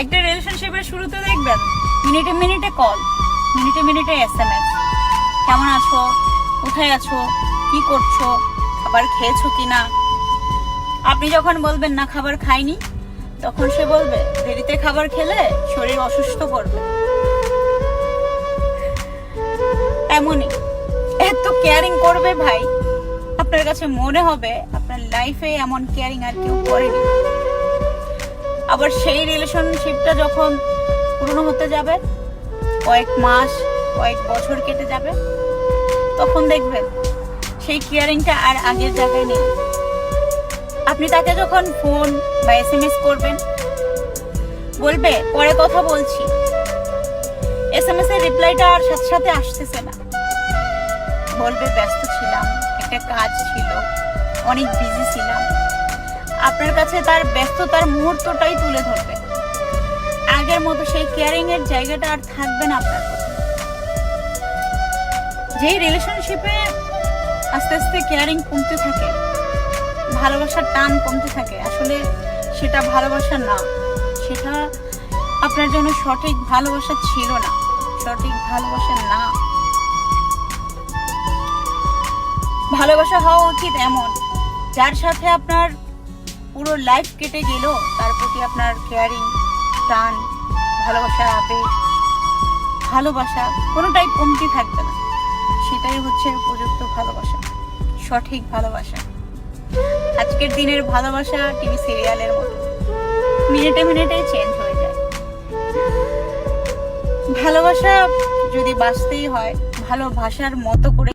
একটা রিলেশনশিপের শুরুতে দেখবেন মিনিটে মিনিটে কল, মিনিটে মিনিটে SMS, কেমন আছো, কোথায় আছো, কি করছো, খাবার খেয়েছো কিনা। আপনি যখন বলবেন না খাবার খাইনি, তখন সে বলবে দেরিতে খাবার খেলে শরীর অসুস্থ করবে। এমনই এত কেয়ারিং করবে ভাই, আপনার কাছে মনে হবে আপনার লাইফে এমন কেয়ারিং আর কেউ করেনি। আবার সেই রিলেশনশিপটা যখন পুরনো হতে যাবে, কয়েক মাস কয়েক বছর কেটে যাবে, তখন দেখবেন সেই কেয়ারিংটা আর আগের জায়গায় নেই। আপনি তাকে যখন ফোন বা SMS করবেন, বলবে পরে কথা বলছি, SMS এর রিপ্লাইটা আর সাথে সাথে আসতেছে না, বলবে ব্যস্ত ছিলাম, একটা কাজ ছিল, অনেক বিজি ছিলাম। আপনার কাছে তার ব্যস্ততার মুহূর্তটাই তুলে ধরবে, আগের মতো সেই কেয়ারিং এর জায়গাটা আর থাকবে না আপনার কাছে। যে রিলেশনশিপে আস্তে আস্তে কেয়ারিং কমতে থাকে, ভালোবাসার টান কমতে থাকে, আসলে সেটা ভালোবাসা না, সেটা আপনার জন্য সঠিক ভালোবাসা ছিল না, সঠিক ভালোবাসা না। ভালোবাসা হওয়া উচিত এমন, যার সাথে আপনার পুরো লাইফ কেটে গেল, তার প্রতি আপনার কেয়ারিং, টান, ভালোবাসার আবেগ, ভালোবাসা কোনোটাই কমতি থাকবে না। সেটাই হচ্ছে উপযুক্ত ভালোবাসা, সঠিক ভালোবাসা। আজকের দিনের ভালোবাসা টিভি সিরিয়ালের মতো, মিনিটে মিনিটে চেঞ্জ হয়ে যায়। ভালোবাসা যদি বাঁচতেই হয়, ভালোবাসার মতো করে